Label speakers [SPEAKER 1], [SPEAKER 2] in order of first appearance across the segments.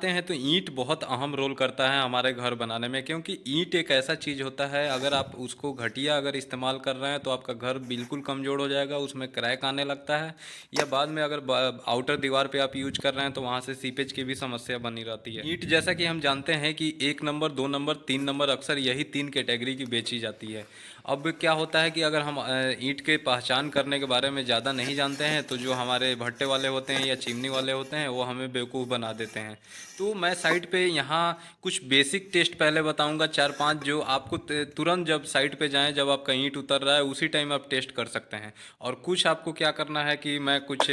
[SPEAKER 1] आते हैं तो ईंट बहुत अहम रोल करता है हमारे घर बनाने में, क्योंकि ईंट एक ऐसा चीज़ होता है, अगर आप उसको घटिया अगर इस्तेमाल कर रहे हैं तो आपका घर बिल्कुल कमज़ोर हो जाएगा, उसमें क्रैक आने लगता है। या बाद में अगर आउटर दीवार पे आप यूज कर रहे हैं तो वहाँ से सीपेज की भी समस्या बनी रहती है। ईंट जैसा कि हम जानते हैं कि 1 नंबर, 2 नंबर, 3 नंबर, अक्सर यही 3 कैटेगरी की बेची जाती है। अब क्या होता है कि अगर हम ईंट के पहचान करने के बारे में ज़्यादा नहीं जानते हैं तो जो हमारे भट्टे वाले होते हैं या चिमनी वाले होते हैं वो हमें बेवकूफ़ बना देते हैं। तो मैं साइट पे यहाँ कुछ बेसिक टेस्ट पहले बताऊंगा, 4-5, जो आपको तुरंत जब साइट पे जाएं, जब आपका ईंट उतर रहा है उसी टाइम आप टेस्ट कर सकते हैं। और कुछ आपको क्या करना है कि मैं कुछ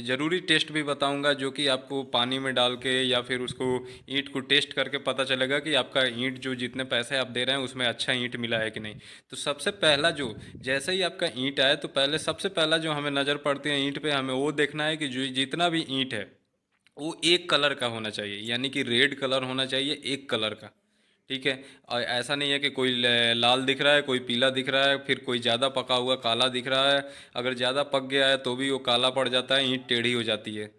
[SPEAKER 1] ज़रूरी टेस्ट भी बताऊंगा जो कि आपको पानी में डाल के या फिर उसको ईंट को टेस्ट करके पता चलेगा कि आपका ईंट जो जितने पैसे आप दे रहे हैं उसमें अच्छा ईंट मिला है कि नहीं। तो सबसे पहला जो, जैसे ही आपका ईंट आए तो पहले सबसे पहला जो हमें नज़र पड़ती है ईंट पे, हमें वो देखना है कि जो जितना भी ईंट है वो एक कलर का होना चाहिए, यानी कि रेड कलर होना चाहिए, एक कलर का। ठीक है। और ऐसा नहीं है कि कोई लाल दिख रहा है, कोई पीला दिख रहा है, फिर कोई ज़्यादा पका हुआ काला दिख रहा है। अगर ज़्यादा पक गया है तो भी वो काला पड़ जाता है, ईंट टेढ़ी हो जाती है।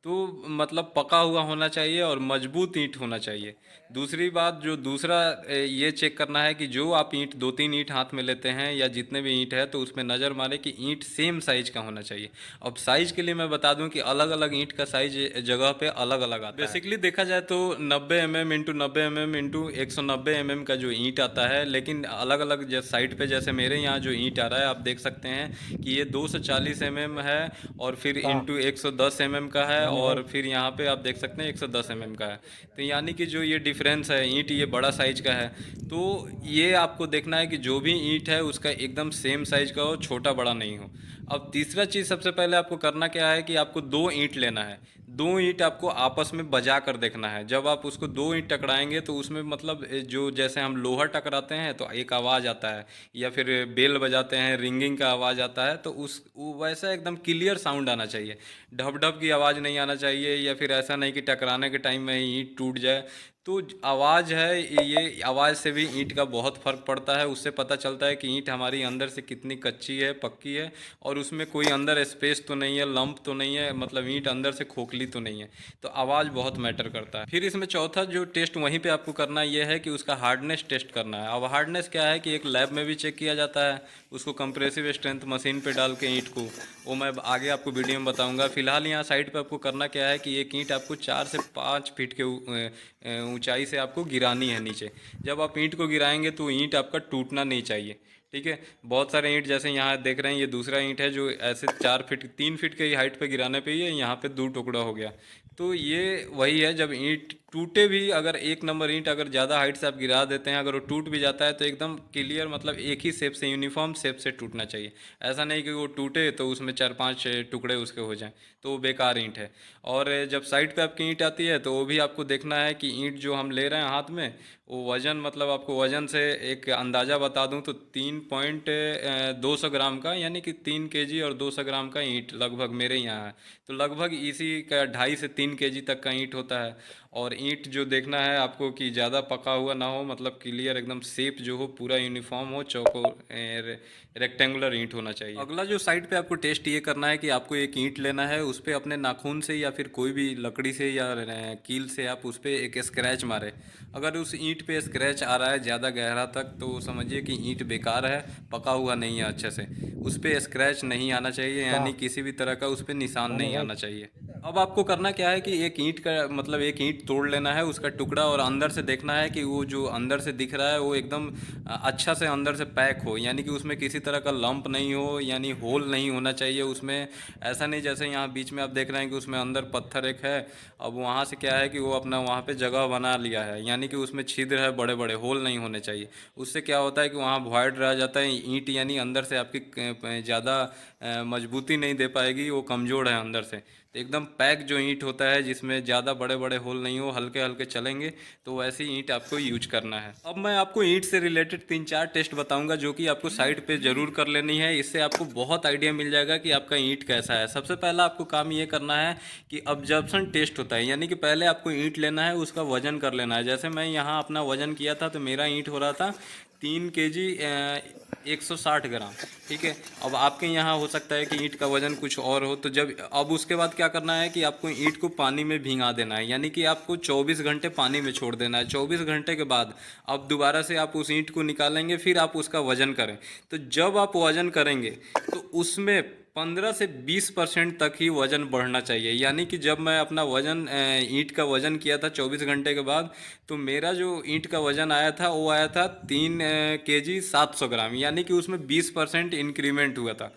[SPEAKER 1] तो मतलब पका हुआ होना चाहिए और मजबूत ईंट होना चाहिए। दूसरी बात, जो दूसरा ये चेक करना है कि जो आप ईंट 2-3 ईंट हाथ में लेते हैं या जितने भी ईंट है तो उसमें नज़र मारे कि ईंट सेम साइज का होना चाहिए। अब साइज के लिए मैं बता दूं कि अलग अलग ईंट का साइज जगह पे अलग अलग आता है। बेसिकली देखा जाए तो 90 mm into 90 mm into 190 mm का जो ईंट आता है, लेकिन अलग अलग साइट पे जैसे मेरे यहाँ जो ईंट आ रहा है आप देख सकते हैं कि ये 240 mm है, और फिर इंटू 110 mm का है, और फिर यहाँ पे आप देख सकते हैं 110 mm का है। तो यानी कि जो ये डिफरेंस है, ईंट ये बड़ा साइज का है। तो ये आपको देखना है कि जो भी ईंट है उसका एकदम सेम साइज का हो, छोटा बड़ा नहीं हो। अब तीसरा चीज़ सबसे पहले आपको करना क्या है कि आपको 2 ईंट लेना है। 2 ईंट आपको आपस में बजा कर देखना है। जब आप उसको 2 ईंट टकराएंगे तो उसमें मतलब जो जैसे हम लोहा टकराते हैं तो एक आवाज़ आता है, या फिर बेल बजाते हैं रिंगिंग का आवाज़ आता है, तो उस वैसा एकदम क्लियर साउंड आना चाहिए। ढप ढप की आवाज़ नहीं आना चाहिए, या फिर ऐसा नहीं कि टकराने के टाइम में ही ईंट टूट जाए। तो आवाज़ है, ये आवाज़ से भी ईंट का बहुत फ़र्क पड़ता है। उससे पता चलता है कि ईंट हमारी अंदर से कितनी कच्ची है, पक्की है, और उसमें कोई अंदर स्पेस तो नहीं है, लंप तो नहीं है, मतलब ईंट अंदर से खोखली तो नहीं है। तो आवाज़ बहुत मैटर करता है। फिर इसमें चौथा जो टेस्ट वहीं पे आपको करना ये है कि उसका हार्डनेस टेस्ट करना है। अब हार्डनेस क्या है कि एक लैब में भी चेक किया जाता है उसको, कंप्रेसिव स्ट्रेंथ मशीन पे डाल के ईंट को, वो मैं आगे आपको वीडियो में बताऊंगा। फिलहाल यहाँ साइड पे आपको करना क्या है कि एक ईंट आपको 4 से 5 फीट के ऊंचाई से आपको गिरानी है नीचे। जब आप ईंट को गिराएंगे तो ईंट आपका टूटना नहीं चाहिए। ठीक है। बहुत सारे ईंट जैसे यहाँ देख रहे हैं, ये दूसरा ईंट है जो ऐसे 4 फीट 3 फीट के हाइट पे गिराने पे ही है, यहाँ पे 2 टुकड़ा हो गया। तो ये वही है, जब ईंट टूटे भी, अगर 1 नंबर ईंट अगर ज़्यादा हाइट से आप गिरा देते हैं, अगर वो टूट भी जाता है तो एकदम क्लियर, मतलब एक ही शेप से, यूनिफॉर्म शेप से टूटना चाहिए। ऐसा नहीं कि वो टूटे तो उसमें 4-5 टुकड़े उसके हो जाएं, तो वो बेकार ईंट है। और जब साइड पे आपकी ईंट आती है तो वो भी आपको देखना है कि ईंट जो हम ले रहे हैं हाथ में, वो वज़न, मतलब आपको वज़न से एक अंदाज़ा बता दूं तो 3.200 ग्राम का, यानी कि 3 kg और 200 ग्राम का ईंट लगभग मेरे यहाँ है। तो लगभग इसी का 2.5 से 3 kg तक का ईंट होता है। और ईंट जो देखना है आपको कि ज़्यादा पका हुआ ना हो, मतलब क्लियर एकदम शेप जो हो पूरा यूनिफॉर्म हो, चौको रेक्टेंगुलर ईंट होना चाहिए। अगला जो साइड पे आपको टेस्ट ये करना है कि आपको एक ईंट लेना है, उस पर अपने नाखून से या फिर कोई भी लकड़ी से या कील से आप उस पर एक स्क्रैच मारे। अगर उस ईंट पे स्क्रैच आ रहा है ज़्यादा गहरा तक तो समझिए कि ईंट बेकार है, पका हुआ नहीं है अच्छे से। उस पर स्क्रैच नहीं आना चाहिए, यानी किसी भी तरह का उस पर निशान नहीं आना चाहिए। अब आपको करना क्या है कि एक ईंट का, मतलब एक ईंट तोड़ लेना है उसका टुकड़ा, और अंदर से देखना है कि वो जो अंदर से दिख रहा है वो एकदम अच्छा से अंदर से पैक हो, यानी कि उसमें किसी तरह का लंप नहीं हो, यानी होल नहीं होना चाहिए उसमें। ऐसा नहीं जैसे यहाँ बीच में आप देख रहे हैं कि उसमें अंदर पत्थर एक है, अब वहाँ से क्या है कि वो अपना वहाँ पे जगह बना लिया है, यानी कि उसमें छिद्र है, बड़े बड़े होल नहीं होने चाहिए। उससे क्या होता है कि वहाँ वॉइड रह जाता है ईंट, यानी अंदर से आपकी ज़्यादा मजबूती नहीं दे पाएगी, वो कमज़ोर है अंदर से। तो एकदम पैक जो ईंट होता है जिसमें ज़्यादा बड़े बड़े होल नहीं हो, हल्के हल्के चलेंगे, तो वैसी ईंट आपको यूज करना है। अब मैं आपको ईंट से रिलेटेड 3-4 टेस्ट बताऊंगा जो कि आपको साइड पे ज़रूर कर लेनी है। इससे आपको बहुत आइडिया मिल जाएगा कि आपका ईंट कैसा है। सबसे पहला आपको काम ये करना है कि ऑब्जर्प्शन टेस्ट होता है, यानी कि पहले आपको ईंट लेना है, उसका वजन कर लेना है। जैसे मैं यहाँ अपना वजन किया था तो मेरा ईंट हो रहा था 3 kg 160 ग्राम। ठीक है। अब आपके यहाँ हो सकता है कि ईंट का वजन कुछ और हो, तो जब अब उसके बाद क्या करना है कि आपको ईंट को पानी में भिगा देना है, यानी कि आपको 24 घंटे पानी में छोड़ देना है। 24 घंटे के बाद अब दोबारा से आप उस ईंट को निकालेंगे, फिर आप उसका वजन करें। तो जब आप वजन करेंगे तो उसमें 15 से 20% तक ही वज़न बढ़ना चाहिए। यानी कि जब मैं अपना वज़न ईंट का वज़न किया था 24 घंटे के बाद, तो मेरा जो ईंट का वज़न आया था वो आया था 3 kg 700 ग्राम, यानी कि उसमें 20% इंक्रीमेंट हुआ था।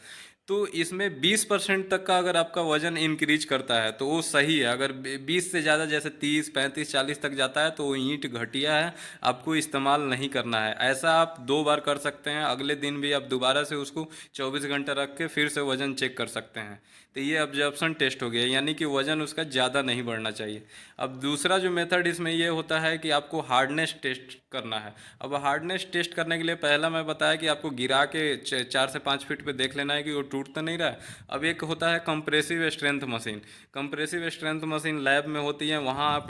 [SPEAKER 1] तो इसमें 20% तक का अगर आपका वज़न इंक्रीज करता है तो वो सही है। अगर 20 से ज़्यादा जैसे 30 35 40 तक जाता है तो वो ईंट घटिया है, आपको इस्तेमाल नहीं करना है। ऐसा आप 2 बार कर सकते हैं, अगले दिन भी आप दोबारा से उसको 24 घंटे रख के फिर से वज़न चेक कर सकते हैं। तो ये ऑब्जर्प्शन टेस्ट हो गया, यानी कि वज़न उसका ज़्यादा नहीं बढ़ना चाहिए। अब दूसरा जो मेथड इसमें ये होता है कि आपको हार्डनेस टेस्ट करना है। अब हार्डनेस टेस्ट करने के लिए पहला मैं बताया कि आपको गिरा के 4 से 5 फीट पे देख लेना है कि वो टूट तो नहीं रहा है। अब एक होता है compressive strength machine. Compressive strength machine lab में होती है, वहाँ आप